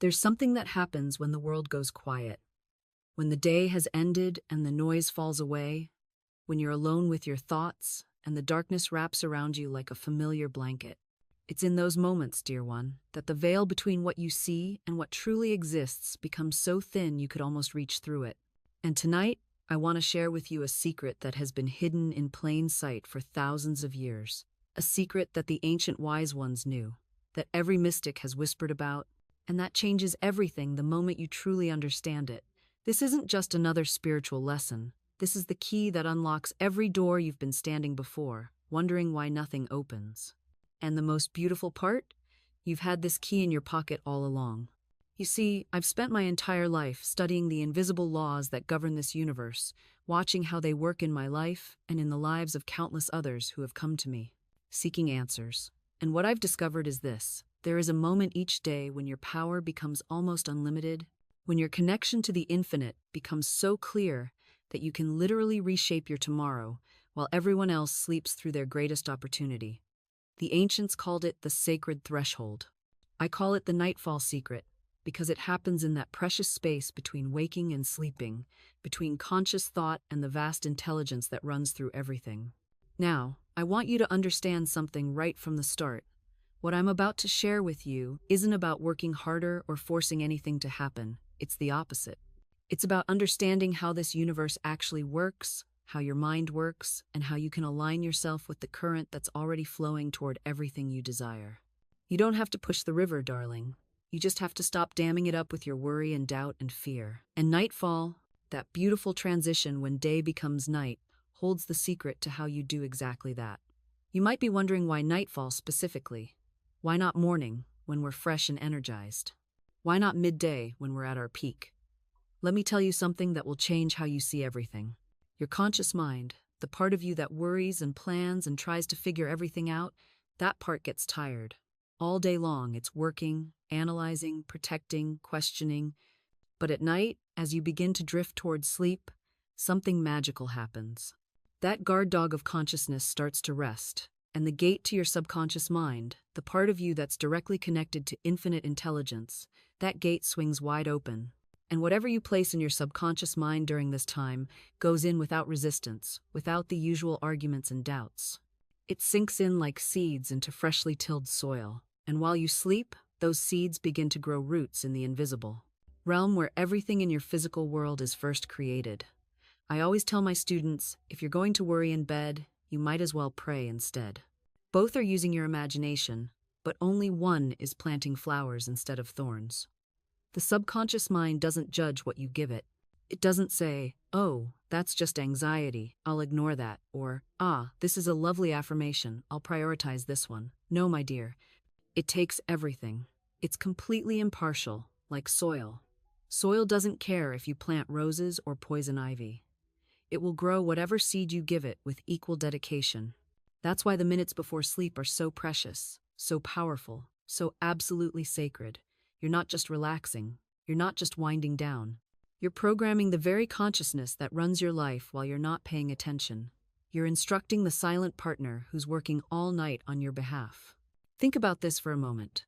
There's something that happens when the world goes quiet, when the day has ended and the noise falls away, when you're alone with your thoughts and the darkness wraps around you like a familiar blanket. It's in those moments, dear one, that the veil between what you see and what truly exists becomes so thin you could almost reach through it. And tonight, I want to share with you a secret that has been hidden in plain sight for thousands of years. A secret that the ancient wise ones knew, that every mystic has whispered about, and that changes everything the moment you truly understand it. This isn't just another spiritual lesson. This is the key that unlocks every door you've been standing before, wondering why nothing opens. And the most beautiful part? You've had this key in your pocket all along. You see, I've spent my entire life studying the invisible laws that govern this universe, watching how they work in my life and in the lives of countless others who have come to me, seeking answers. And what I've discovered is this: there is a moment each day when your power becomes almost unlimited, when your connection to the infinite becomes so clear that you can literally reshape your tomorrow while everyone else sleeps through their greatest opportunity. The ancients called it the sacred threshold. I call it the nightfall secret, because it happens in that precious space between waking and sleeping, between conscious thought and the vast intelligence that runs through everything. Now, I want you to understand something right from the start. What I'm about to share with you isn't about working harder or forcing anything to happen. It's the opposite. It's about understanding how this universe actually works, how your mind works, and how you can align yourself with the current that's already flowing toward everything you desire. You don't have to push the river, darling. You just have to stop damming it up with your worry and doubt and fear. And nightfall, that beautiful transition when day becomes night, holds the secret to how you do exactly that. You might be wondering why nightfall specifically. Why not morning, when we're fresh and energized? Why not midday, when we're at our peak? Let me tell you something that will change how you see everything. Your conscious mind, the part of you that worries and plans and tries to figure everything out, that part gets tired. All day long, it's working, analyzing, protecting, questioning. But at night, as you begin to drift towards sleep, something magical happens. That guard dog of consciousness starts to rest, and the gate to your subconscious mind, the part of you that's directly connected to infinite intelligence, that gate swings wide open. And whatever you place in your subconscious mind during this time goes in without resistance, without the usual arguments and doubts. It sinks in like seeds into freshly tilled soil, and while you sleep, those seeds begin to grow roots in the invisible realm where everything in your physical world is first created. I always tell my students, if you're going to worry in bed, you might as well pray instead. Both are using your imagination, but only one is planting flowers instead of thorns. The subconscious mind doesn't judge what you give it. It doesn't say, "Oh, that's just anxiety, I'll ignore that," or, "Ah, this is a lovely affirmation, I'll prioritize this one." No, my dear. It takes everything. It's completely impartial, like soil. Soil doesn't care if you plant roses or poison ivy. It will grow whatever seed you give it with equal dedication. That's why the minutes before sleep are so precious, so powerful, so absolutely sacred. You're not just relaxing. You're not just winding down. You're programming the very consciousness that runs your life while you're not paying attention. You're instructing the silent partner who's working all night on your behalf. Think about this for a moment.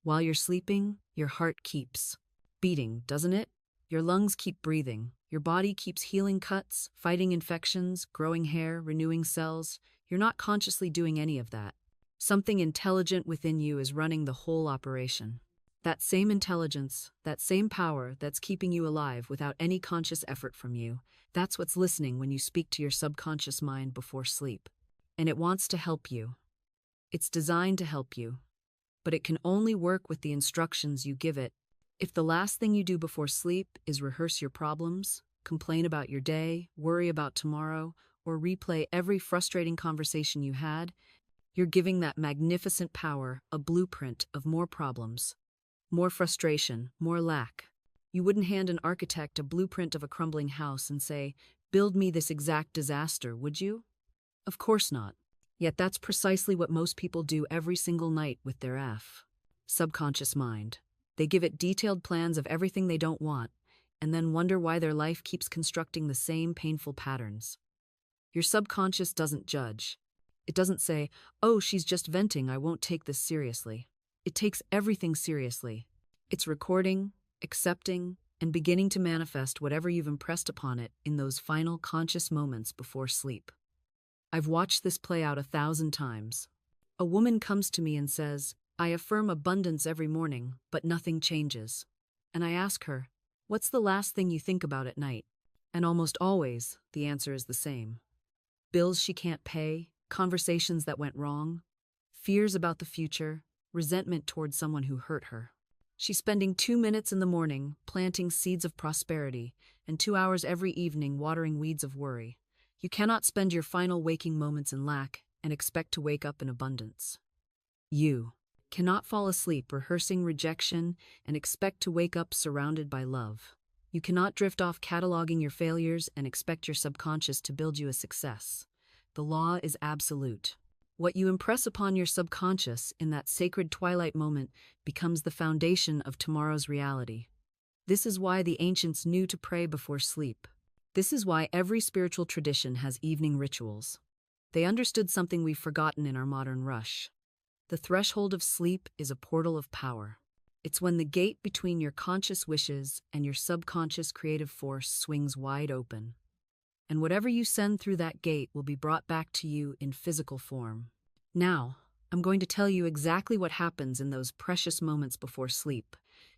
While you're sleeping, your heart keeps beating, doesn't it? Your lungs keep breathing. Your body keeps healing cuts, fighting infections, growing hair, renewing cells. You're not consciously doing any of that. Something intelligent within you is running the whole operation. That same intelligence, that same power that's keeping you alive without any conscious effort from you, that's what's listening when you speak to your subconscious mind before sleep. And it wants to help you. It's designed to help you. But it can only work with the instructions you give it. If the last thing you do before sleep is rehearse your problems, complain about your day, worry about tomorrow, or replay every frustrating conversation you had, you're giving that magnificent power a blueprint of more problems. More frustration, more lack. You wouldn't hand an architect a blueprint of a crumbling house and say, "Build me this exact disaster," would you? Of course not. Yet that's precisely what most people do every single night with their subconscious mind. They give it detailed plans of everything they don't want, and then wonder why their life keeps constructing the same painful patterns. Your subconscious doesn't judge. It doesn't say, "Oh, she's just venting, I won't take this seriously." It takes everything seriously. It's recording, accepting, and beginning to manifest whatever you've impressed upon it in those final conscious moments before sleep. I've watched this play out 1,000 times. A woman comes to me and says, "I affirm abundance every morning, but nothing changes." And I ask her, "What's the last thing you think about at night?" And almost always, the answer is the same. Bills she can't pay, conversations that went wrong, fears about the future, resentment towards someone who hurt her. She's spending 2 minutes in the morning planting seeds of prosperity and 2 hours every evening watering weeds of worry. You cannot spend your final waking moments in lack and expect to wake up in abundance. You cannot fall asleep rehearsing rejection and expect to wake up surrounded by love. You cannot drift off cataloging your failures and expect your subconscious to build you a success. The law is absolute. What you impress upon your subconscious in that sacred twilight moment becomes the foundation of tomorrow's reality. This is why the ancients knew to pray before sleep. This is why every spiritual tradition has evening rituals. They understood something we've forgotten in our modern rush. The threshold of sleep is a portal of power. It's when the gate between your conscious wishes and your subconscious creative force swings wide open. And whatever you send through that gate will be brought back to you in physical form. Now, I'm going to tell you exactly what happens in those precious moments before sleep,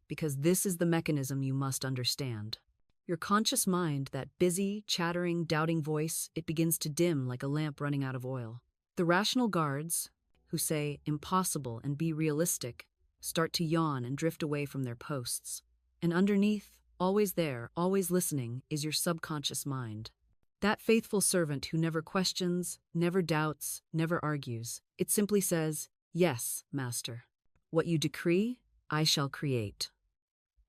because this is the mechanism you must understand. Your conscious mind, that busy, chattering, doubting voice, it begins to dim like a lamp running out of oil. The rational guards, who say impossible and be realistic, start to yawn and drift away from their posts. And underneath, always there, always listening, is your subconscious mind. That faithful servant who never questions, never doubts, never argues. It simply says, "Yes, Master. What you decree, I shall create."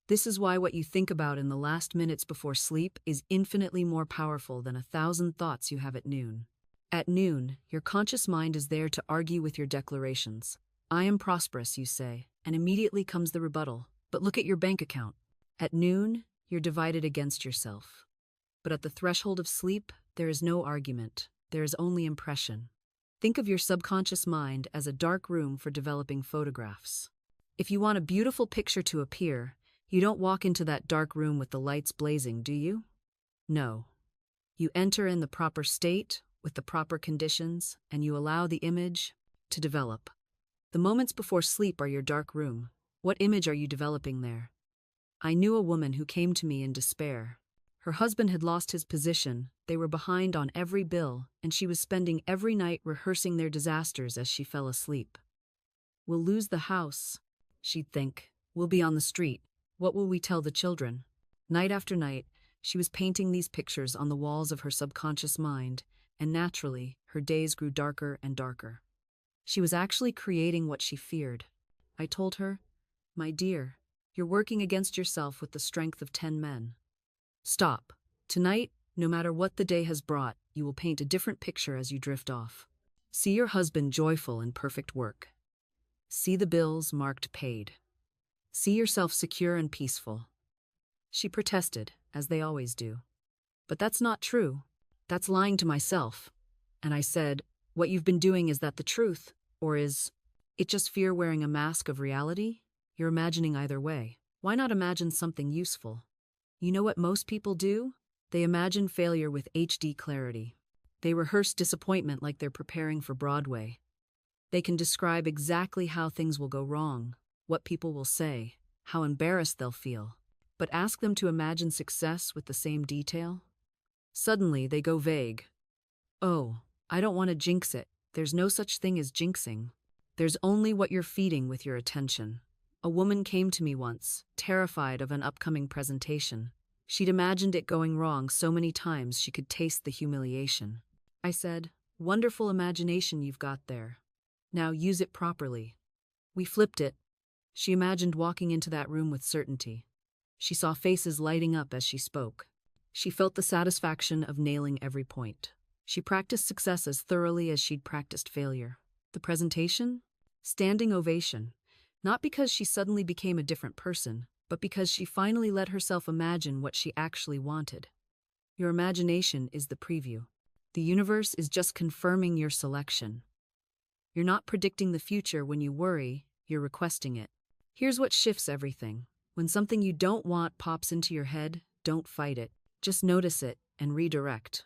This is why what you think about in the last minutes before sleep is infinitely more powerful than 1,000 thoughts you have at noon. At noon, your conscious mind is there to argue with your declarations. "I am prosperous," you say, and immediately comes the rebuttal. "But look at your bank account." At noon, you're divided against yourself. But at the threshold of sleep, there is no argument. There is only impression. Think of your subconscious mind as a dark room for developing photographs. If you want a beautiful picture to appear, you don't walk into that dark room with the lights blazing, do you? No. You enter in the proper state, with the proper conditions, and you allow the image to develop. The moments before sleep are your dark room. What image are you developing there? I knew a woman who came to me in despair. Her husband had lost his position, they were behind on every bill, and she was spending every night rehearsing their disasters as she fell asleep. "We'll lose the house," she'd think. "We'll be on the street. What will we tell the children?" Night after night, she was painting these pictures on the walls of her subconscious mind, and naturally, her days grew darker and darker. She was actually creating what she feared. I told her, "My dear, you're working against yourself with the strength of 10 men. Stop. Tonight, no matter what the day has brought, you will paint a different picture as you drift off. See your husband joyful in perfect work. See the bills marked paid. See yourself secure and peaceful." She protested, as they always do. "But that's not true. That's lying to myself." And I said, "What you've been doing, is that the truth? Or is it just fear wearing a mask of reality? You're imagining either way. Why not imagine something useful? You know what most people do? They imagine failure with HD clarity. They rehearse disappointment like they're preparing for Broadway. They can describe exactly how things will go wrong, what people will say, how embarrassed they'll feel. But ask them to imagine success with the same detail. Suddenly, they go vague. "Oh, I don't want to jinx it." There's no such thing as jinxing. There's only what you're feeding with your attention. A woman came to me once, terrified of an upcoming presentation. She'd imagined it going wrong so many times she could taste the humiliation. I said, "Wonderful imagination you've got there. Now use it properly." We flipped it. She imagined walking into that room with certainty. She saw faces lighting up as she spoke. She felt the satisfaction of nailing every point. She practiced success as thoroughly as she'd practiced failure. The presentation? Standing ovation. Not because she suddenly became a different person, but because she finally let herself imagine what she actually wanted. Your imagination is the preview. The universe is just confirming your selection. You're not predicting the future when you worry, you're requesting it. Here's what shifts everything. When something you don't want pops into your head, don't fight it. Just notice it and redirect.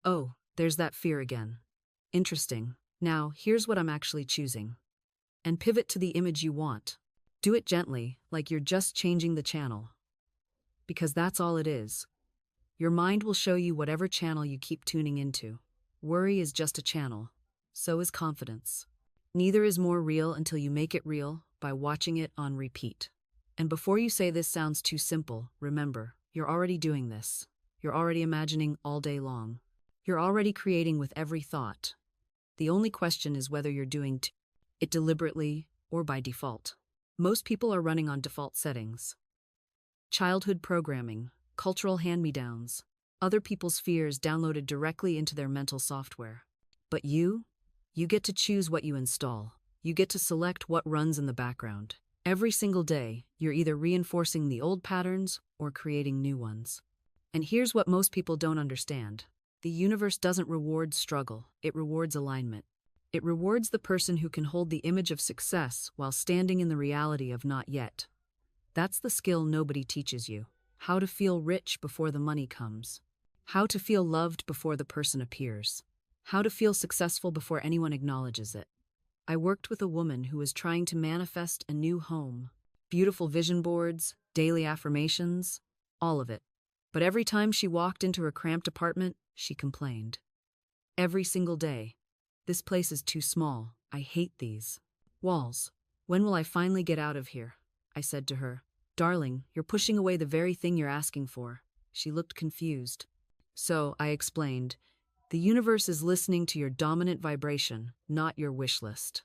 Oh, there's that fear again. Interesting. Now, here's what I'm actually choosing. And pivot to the image you want. Do it gently, like you're just changing the channel. Because that's all it is. Your mind will show you whatever channel you keep tuning into. Worry is just a channel. So is confidence. Neither is more real until you make it real by watching it on repeat. And before you say this sounds too simple, remember, you're already doing this. You're already imagining all day long. You're already creating with every thought. The only question is whether you're doing it deliberately or by default. Most people are running on default settings. Childhood programming, cultural hand-me-downs, other people's fears downloaded directly into their mental software. But you get to choose what you install. You get to select what runs in the background. Every single day, you're either reinforcing the old patterns or creating new ones. And here's what most people don't understand. The universe doesn't reward struggle, it rewards alignment. It rewards the person who can hold the image of success while standing in the reality of not yet. That's the skill nobody teaches you. How to feel rich before the money comes. How to feel loved before the person appears. How to feel successful before anyone acknowledges it. I worked with a woman who was trying to manifest a new home. Beautiful vision boards, daily affirmations, all of it. But every time she walked into her cramped apartment, she complained. Every single day. This place is too small. I hate these walls. When will I finally get out of here? I said to her. Darling, you're pushing away the very thing you're asking for. She looked confused. So, I explained, the universe is listening to your dominant vibration, not your wish list.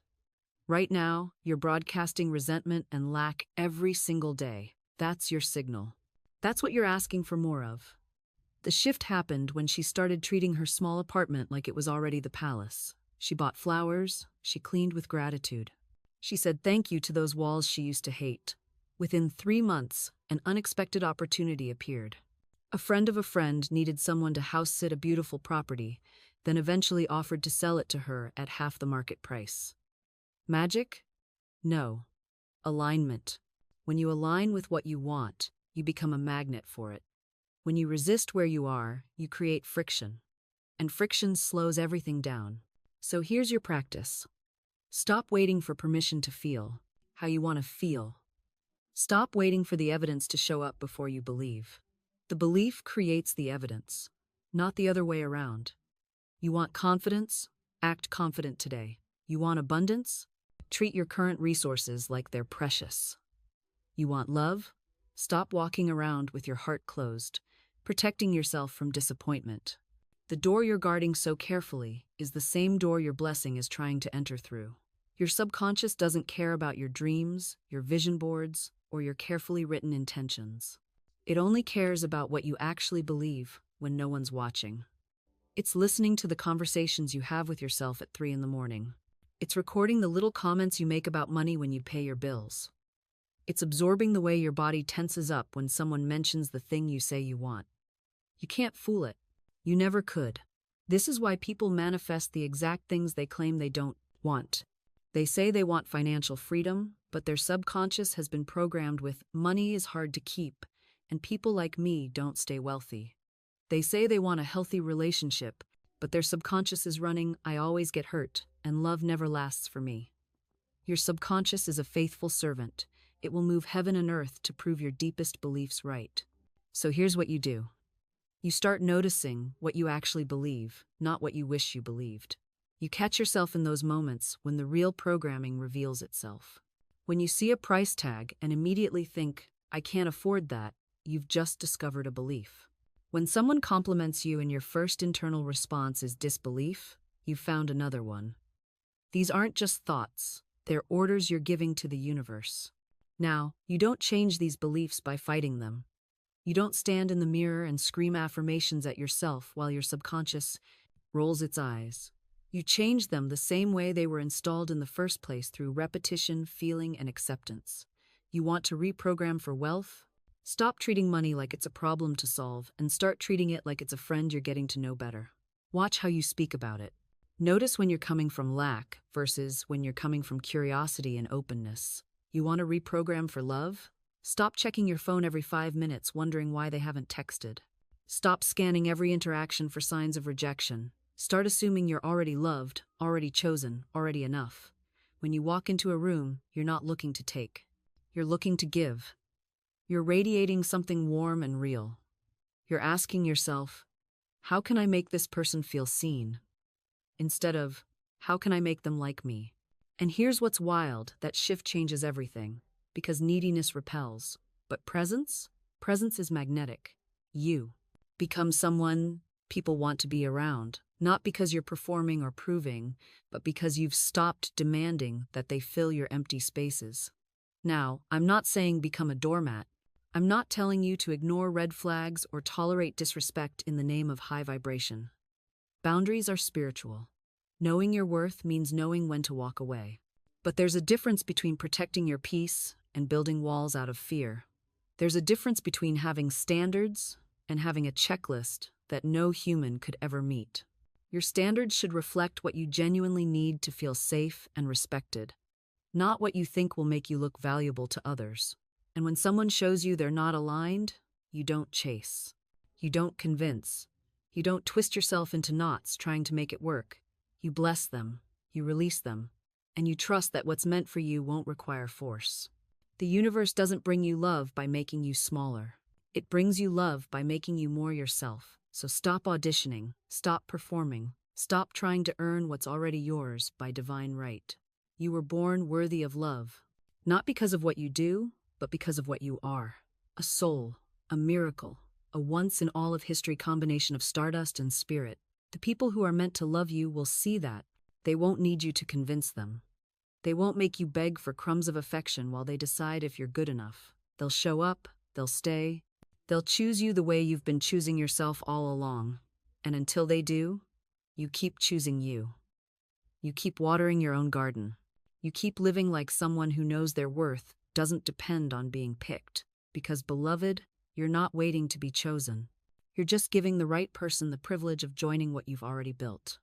Right now, you're broadcasting resentment and lack every single day. That's your signal. That's what you're asking for more of. The shift happened when she started treating her small apartment like it was already the palace. She bought flowers, she cleaned with gratitude. She said thank you to those walls she used to hate. Within 3 months, an unexpected opportunity appeared. A friend of a friend needed someone to house-sit a beautiful property, then eventually offered to sell it to her at half the market price. Magic? No. Alignment. When you align with what you want, you become a magnet for it. When you resist where you are, you create friction. And friction slows everything down. So here's your practice. Stop waiting for permission to feel how you want to feel. Stop waiting for the evidence to show up before you believe. The belief creates the evidence, not the other way around. You want confidence? Act confident today. You want abundance? Treat your current resources like they're precious. You want love? Stop walking around with your heart closed, protecting yourself from disappointment. The door you're guarding so carefully is the same door your blessing is trying to enter through. Your subconscious doesn't care about your dreams, your vision boards, or your carefully written intentions. It only cares about what you actually believe when no one's watching. It's listening to the conversations you have with yourself at 3 a.m. It's recording the little comments you make about money when you pay your bills. It's absorbing the way your body tenses up when someone mentions the thing you say you want. You can't fool it. You never could. This is why people manifest the exact things they claim they don't want. They say they want financial freedom, but their subconscious has been programmed with money is hard to keep, and people like me don't stay wealthy. They say they want a healthy relationship, but their subconscious is running, I always get hurt, and love never lasts for me. Your subconscious is a faithful servant. It will move heaven and earth to prove your deepest beliefs right. So here's what you do. You start noticing what you actually believe, not what you wish you believed. You catch yourself in those moments when the real programming reveals itself. When you see a price tag and immediately think, I can't afford that, you've just discovered a belief. When someone compliments you and your first internal response is disbelief, you've found another one. These aren't just thoughts, they're orders you're giving to the universe. Now, you don't change these beliefs by fighting them. You don't stand in the mirror and scream affirmations at yourself while your subconscious rolls its eyes. You change them the same way they were installed in the first place through repetition, feeling, and acceptance. You want to reprogram for wealth? Stop treating money like it's a problem to solve and start treating it like it's a friend you're getting to know better. Watch how you speak about it. Notice when you're coming from lack versus when you're coming from curiosity and openness. You want to reprogram for love? Stop checking your phone every 5 minutes wondering why they haven't texted. Stop scanning every interaction for signs of rejection. Start assuming you're already loved, already chosen, already enough. When you walk into a room, you're not looking to take. You're looking to give. You're radiating something warm and real. You're asking yourself, how can I make this person feel seen? Instead of, how can I make them like me? And here's what's wild, that shift changes everything. Because neediness repels. But presence? Presence is magnetic. You become someone people want to be around. Not because you're performing or proving, but because you've stopped demanding that they fill your empty spaces. Now, I'm not saying become a doormat. I'm not telling you to ignore red flags or tolerate disrespect in the name of high vibration. Boundaries are spiritual. Knowing your worth means knowing when to walk away. But there's a difference between protecting your peace and building walls out of fear. There's a difference between having standards and having a checklist that no human could ever meet. Your standards should reflect what you genuinely need to feel safe and respected, not what you think will make you look valuable to others. And when someone shows you they're not aligned, you don't chase. You don't convince. You don't twist yourself into knots trying to make it work. You bless them, you release them, and you trust that what's meant for you won't require force. The universe doesn't bring you love by making you smaller. It brings you love by making you more yourself. So stop auditioning, stop performing, stop trying to earn what's already yours by divine right. You were born worthy of love, not because of what you do, but because of what you are. A soul, a miracle, a once-in-all-of-history combination of stardust and spirit. The people who are meant to love you will see that. They won't need you to convince them. They won't make you beg for crumbs of affection while they decide if you're good enough. They'll show up, they'll stay, they'll choose you the way you've been choosing yourself all along. And until they do, you keep choosing you. You keep watering your own garden. You keep living like someone who knows their worth doesn't depend on being picked. Because, beloved, you're not waiting to be chosen. You're just giving the right person the privilege of joining what you've already built.